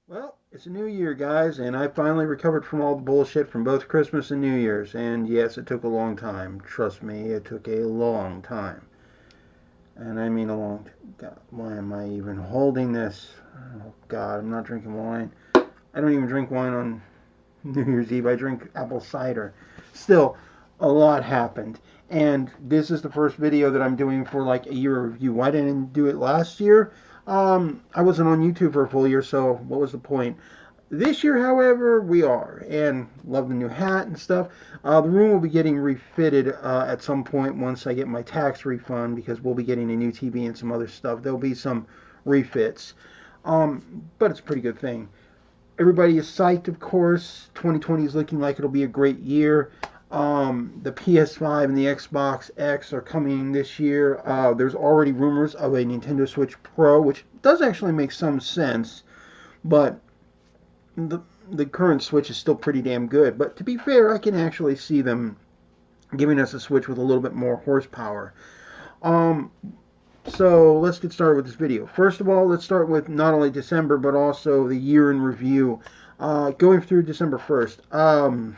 Well, it's a new year, guys, and I finally recovered from all the bullshit from both Christmas and New Year's. And yes, it took a long time. Trust me, it took a long time. And I mean a long God, why am I even holding this? Oh, God, I'm not drinking wine. I don't even drink wine on New Year's Eve. I drink apple cider. Still, a lot happened. And this is the first video that I'm doing for like a year review. Why didn't I do it last year? I wasn't on YouTube for a full year, so what was the point? This year, however, we are, and love the new hat and stuff. The room will be getting refitted at some point once I get my tax refund because we'll be getting a new TV and some other stuff. There'll be some refits, but it's a pretty good thing. Everybody is psyched, of course. 2020 is looking like it'll be a great year. The PS5 and the Xbox X are coming this year. There's already rumors of a Nintendo Switch Pro, which does actually make some sense, but the the current Switch is still pretty damn good. But to be fair, I can actually see them giving us a Switch with a little bit more horsepower. Um, so let's get started with this video. First of all, let's start with not only December but also the year in review. Going through December 1st,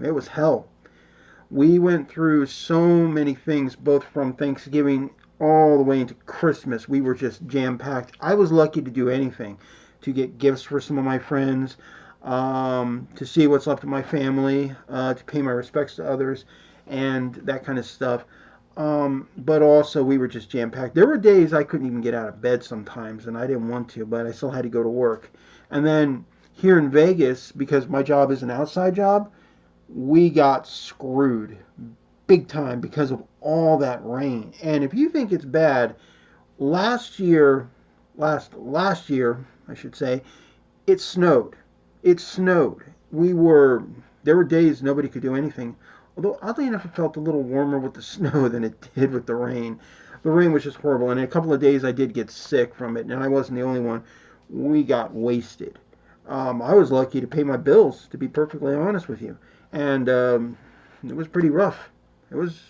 it was hell. We went through so many things, both from Thanksgiving all the way into Christmas. We were just jam packed. I was lucky to do anything, to get gifts for some of my friends, to see what's left of my family, to pay my respects to others, and that kind of stuff. But also, we were just jam packed. There were days I couldn't even get out of bed sometimes, and I didn't want to, but I still had to go to work. And then here in Vegas, because my job is an outside job, we got screwed big time because of all that rain. And if you think it's bad, last year, last year, I should say, it snowed. It snowed. We were There were days nobody could do anything. Although oddly enough, it felt a little warmer with the snow than it did with the rain. The rain was just horrible, and in a couple of days I did get sick from it, and I wasn't the only one. We got wasted. I was lucky to pay my bills, to be perfectly honest with you, and it was pretty rough. It was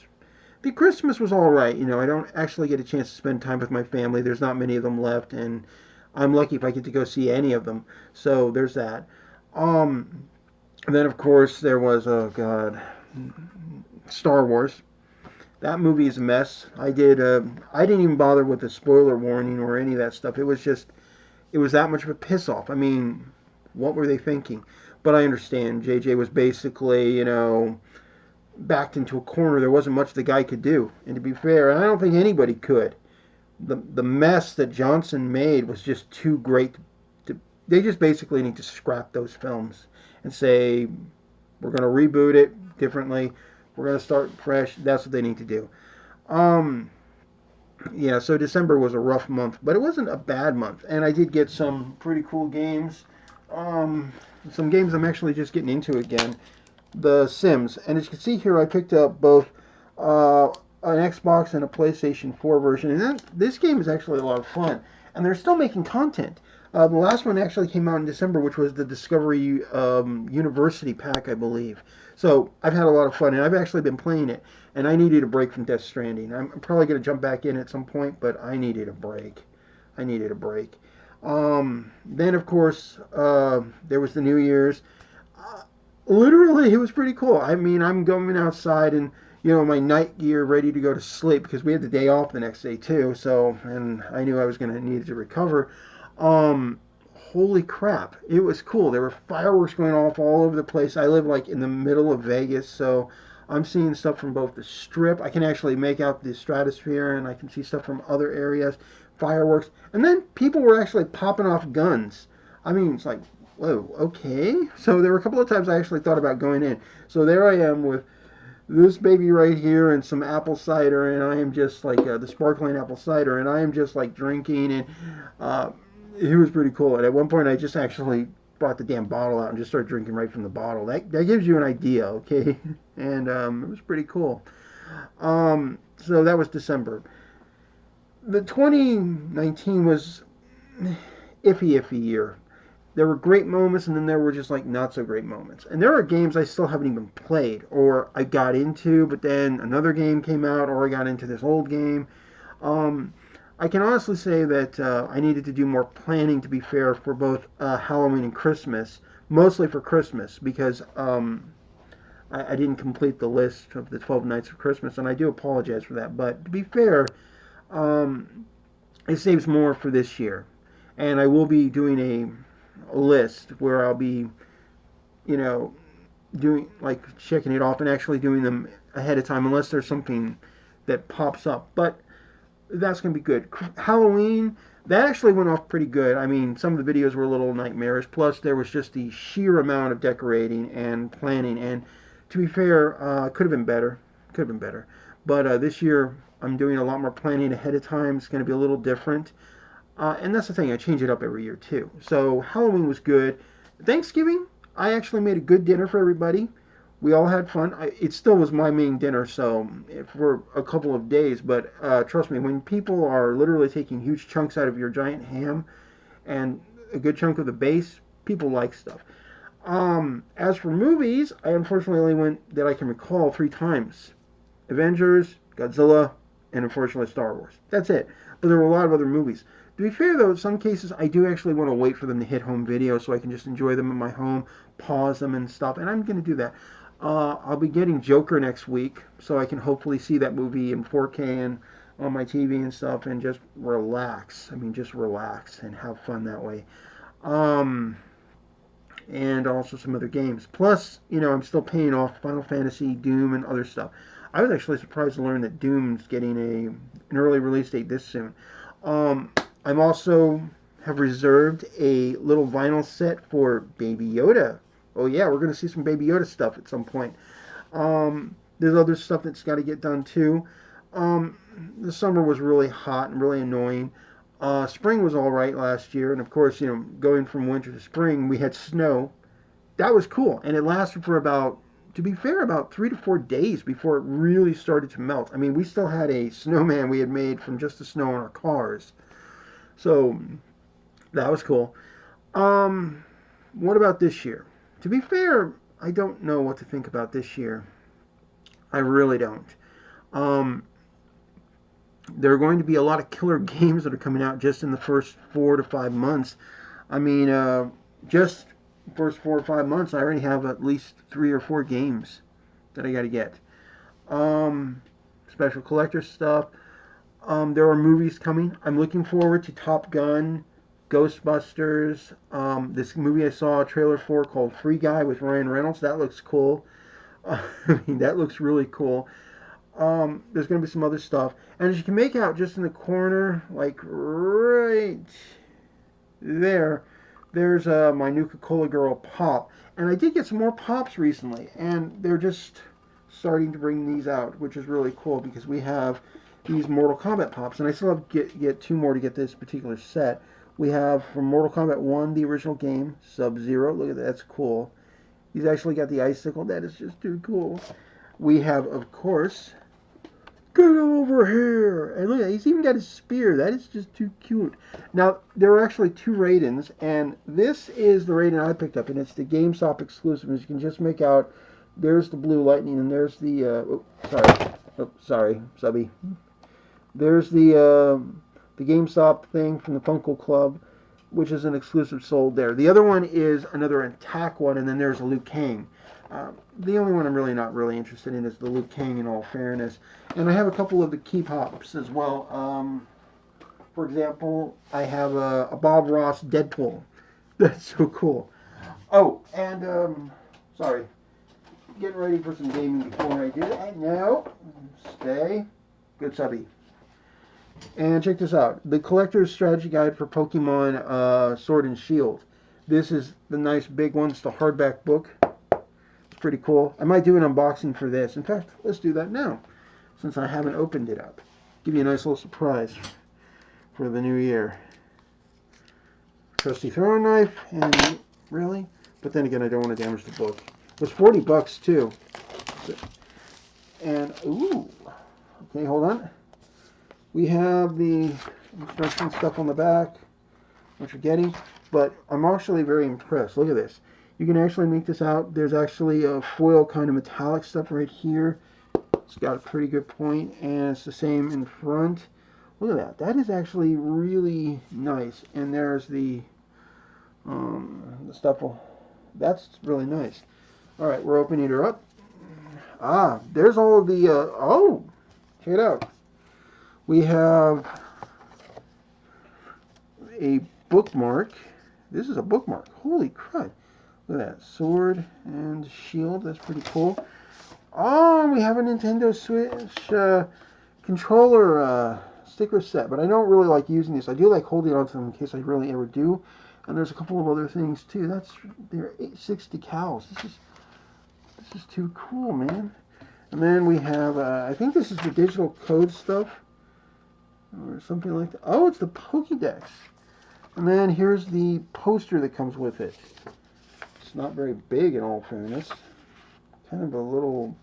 The Christmas was all right. I don't actually get a chance to spend time with my family. There's not many of them left, and I'm lucky if I get to go see any of them. So there's that. Um, and then of course there was, oh God, Star Wars. That movie is a mess. I didn't even bother with the spoiler warning or any of that stuff. It was that much of a piss off. I mean, what were they thinking? But I understand. JJ was basically, backed into a corner. There wasn't much the guy could do. And to be fair, and I don't think anybody could. The mess that Johnson made was just too great. They just basically need to scrap those films and say we're going to reboot it differently. We're going to start fresh. That's what they need to do. Um, yeah, so December was a rough month, but it wasn't a bad month, and I did get some pretty cool games. Um, some games I'm actually just getting into again. The Sims, and as you can see here, I picked up both an Xbox and a PlayStation 4 version, and this game is actually a lot of fun. And they're still making content. The last one actually came out in December, which was the Discovery University pack, I believe. So I've had a lot of fun, and I've actually been playing it. And I needed a break from Death Stranding. I'm probably going to jump back in at some point, but I needed a break. I needed a break. Then, of course, there was the New Year's. Literally, it was pretty cool. I mean, I'm going outside and my night gear ready to go to sleep because we had the day off the next day too. So, and I knew I was going to need to recover. Um, Holy crap, it was cool. There were fireworks going off all over the place. I live like in the middle of Vegas, so I'm seeing stuff from both the strip. I can actually make out the stratosphere, and I can see stuff from other areas, fireworks, and then people were actually popping off guns. I mean, it's like, whoa, okay. So there were a couple of times I actually thought about going in. So there I am with this baby right here and some apple cider, and I am just like the sparkling apple cider, and I am just like drinking, and uh, it was pretty cool. And at one point, I just actually brought the damn bottle out and just started drinking right from the bottle. That gives you an idea, okay? And it was pretty cool. So that was December. The 2019 was iffy year. There were great moments, and then there were just like not so great moments. And there are games I still haven't even played, or I got into, but then another game came out, or I got into this old game. Um, I can honestly say that I needed to do more planning, to be fair, for both Halloween and Christmas, mostly for Christmas, because I didn't complete the list of the 12 nights of Christmas, and I do apologize for that. But to be fair, um, it saves more for this year. And I will be doing a list where I'll be, you know, doing like checking it off and actually doing them ahead of time, unless there's something that pops up. But that's going to be good. Halloween, that actually went off pretty good. I mean, some of the videos were a little nightmarish. Plus, there was just the sheer amount of decorating and planning. And to be fair, could have been better. Could have been better. But this year, I'm doing a lot more planning ahead of time. It's going to be a little different. And that's the thing, I change it up every year too. So Halloween was good. Thanksgiving, I actually made a good dinner for everybody. We all had fun. It still was my main dinner, so for a couple of days. But trust me, when people are literally taking huge chunks out of your giant ham and a good chunk of the base, people like stuff. As for movies, I unfortunately only went, that I can recall, 3 times. Avengers, Godzilla, and unfortunately Star Wars. That's it. But there were a lot of other movies. To be fair, though, in some cases I do actually want to wait for them to hit home video so I can just enjoy them in my home, pause them and stuff, and I'm going to do that. I'll be getting Joker next week, so I can hopefully see that movie in 4K and on my TV and stuff, and just relax. I mean, just relax and have fun that way. Um, and also some other games. Plus, I'm still paying off Final Fantasy, Doom, and other stuff. I was actually surprised to learn that Doom's getting an early release date this soon. I'm also have reserved a little vinyl set for Baby Yoda. Oh yeah, we're gonna see some Baby Yoda stuff at some point. There's other stuff that's got to get done too. The summer was really hot and really annoying. Spring was all right last year, and of course, going from winter to spring, we had snow. That was cool, and it lasted for about, to be fair, about 3 to 4 days before it really started to melt. I mean, we still had a snowman we had made from just the snow on our cars. So that was cool. What about this year? To be fair, I don't know what to think about this year. I really don't. Um, there are going to be a lot of killer games that are coming out just in the first 4 to 5 months. I mean, just first 4 or 5 months, I already have at least 3 or 4 games that I got to get. Special collector stuff. There are movies coming. I'm looking forward to Top Gun, Ghostbusters. This movie I saw a trailer for called Free Guy with Ryan Reynolds. That looks cool. I mean, that looks really cool. There's going to be some other stuff. And as you can make out just in the corner, like right there, there's my Nuka-Cola Girl Pop. And I did get some more Pops recently, and they're just starting to bring these out, which is really cool because we have these Mortal Kombat Pops, and I still have to get 2 more to get this particular set. We have from Mortal Kombat 1, the original game, Sub-Zero. Look at that, that's cool. He's actually got the icicle. That is just too cool. We have, of course, get over here. And look at that, he's even got his spear. That is just too cute. Now, there are actually 2 Raidens, and this is the Raiden I picked up, and it's the GameStop exclusive. As you can just make out, there's the blue lightning, and there's the, sorry, Subby. There's the GameStop thing from the Funko Club, which is an exclusive sold there. The other one is another Attack one, and then there's a Liu Kang. The only one I'm really not really interested in is the Liu Kang, in all fairness. And I have a couple of the Key Pops as well. For example, I have a Bob Ross Deadpool. That's so cool. Oh, and, sorry. Getting ready for some gaming before I do that. No. Stay. Good subby. And check this out. The Collector's Strategy Guide for Pokemon Sword and Shield. This is the nice big one. It's the hardback book. It's pretty cool. I might do an unboxing for this. In fact, let's do that now, since I haven't opened it up. Give you a nice little surprise for the new year. Trusty throwing knife. And really? But then again, I don't want to damage the book. It was $40 too. And, ooh. Okay, hold on. We have the instruction stuff on the back, what you're getting, but I'm actually very impressed. Look at this. You can actually make this out. There's actually a foil kind of metallic stuff right here. It's got a pretty good point, and it's the same in the front. Look at that. That is actually really nice. And there's the stuff. That's really nice. All right, we're opening her up. Ah, there's all of the. Oh, check it out. We have a bookmark. This is a bookmark. Holy crud. Look at that. Sword and shield. That's pretty cool. Oh, we have a Nintendo Switch controller sticker set, but I don't really like using this. I do like holding on to them in case I really ever do. And there's a couple of other things too. They're 60 decals. This is too cool, man. And then we have I think this is the digital code stuff or something like that. Oh, it's the Pokédex. And then here's the poster that comes with it. It's not very big in all fairness. Kind of a little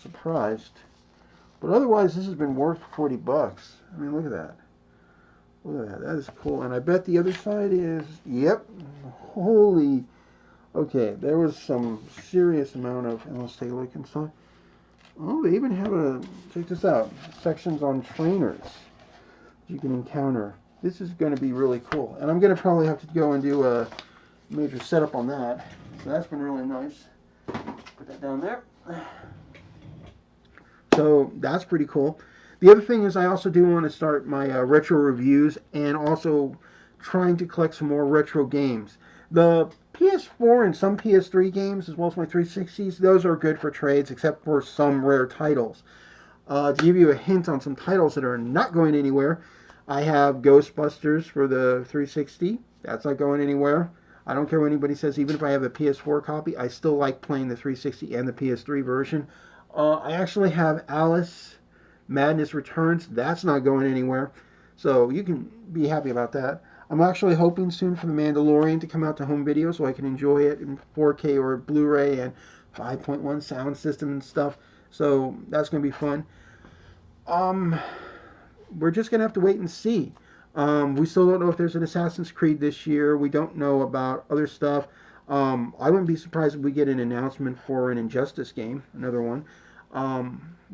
surprised. But otherwise, this has been worth 40 bucks. I mean, look at that. Look at that. That is cool. And I bet the other side is, yep. Holy. Okay, there was some serious amount of, and let's take a look inside. Oh, they even have check this out, sections on trainers you can encounter. This is going to be really cool. And I'm going to probably have to go and do a major setup on that. So that's been really nice. Put that down there. So that's pretty cool. The other thing is I also do want to start my retro reviews and also trying to collect some more retro games. The PS4 and some PS3 games, as well as my 360s, those are good for trades, except for some rare titles. To give you a hint on some titles that are not going anywhere, I have Ghostbusters for the 360. That's not going anywhere. I don't care what anybody says. Even if I have a PS4 copy, I still like playing the 360 and the PS3 version. I actually have Alice Madness Returns. That's not going anywhere. So you can be happy about that. I'm actually hoping soon for The Mandalorian to come out to home video so I can enjoy it in 4K or Blu-ray and 5.1 sound system and stuff. So that's going to be fun. We're just going to have to wait and see. We still don't know if there's an Assassin's Creed this year. We don't know about other stuff. I wouldn't be surprised if we get an announcement for an Injustice game, another one.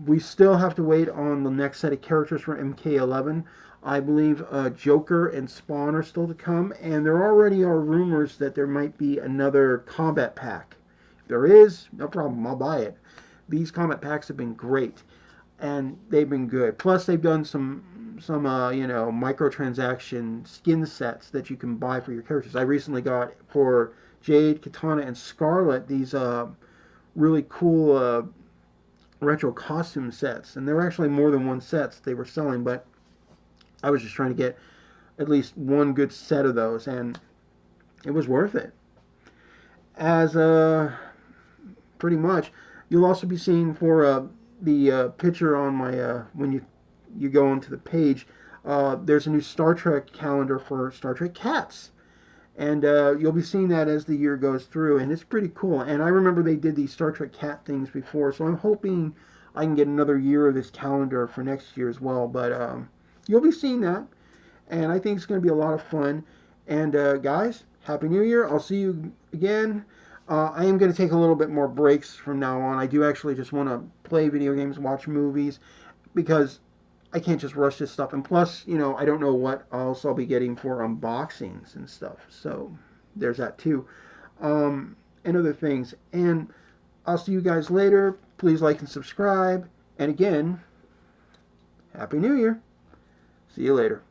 We still have to wait on the next set of characters for MK11. I believe Joker and Spawn are still to come, and there already are rumors that there might be another combat pack. If there is, no problem, I'll buy it. These combat packs have been great, and they've been good. Plus, they've done some microtransaction skin sets that you can buy for your characters. I recently got for Jade, Katana, and Scarlet these really cool retro costume sets, and there were actually more than one sets they were selling, but I was just trying to get at least one good set of those, and it was worth it. As pretty much, you'll also be seeing for the picture on my when you go onto the page, there's a new Star Trek calendar for Star Trek Cats. And you'll be seeing that as the year goes through, and it's pretty cool. And I remember they did these Star Trek Cat things before, so I'm hoping I can get another year of this calendar for next year as well. But you'll be seeing that, and I think it's going to be a lot of fun. And guys, Happy New Year. I'll see you again. I am going to take a little bit more breaks from now on. I do actually just want to play video games, watch movies, because I can't just rush this stuff. And plus, I don't know what else I'll be getting for unboxings and stuff. So there's that too. And other things. And I'll see you guys later. Please like and subscribe. And again, Happy New Year. See you later.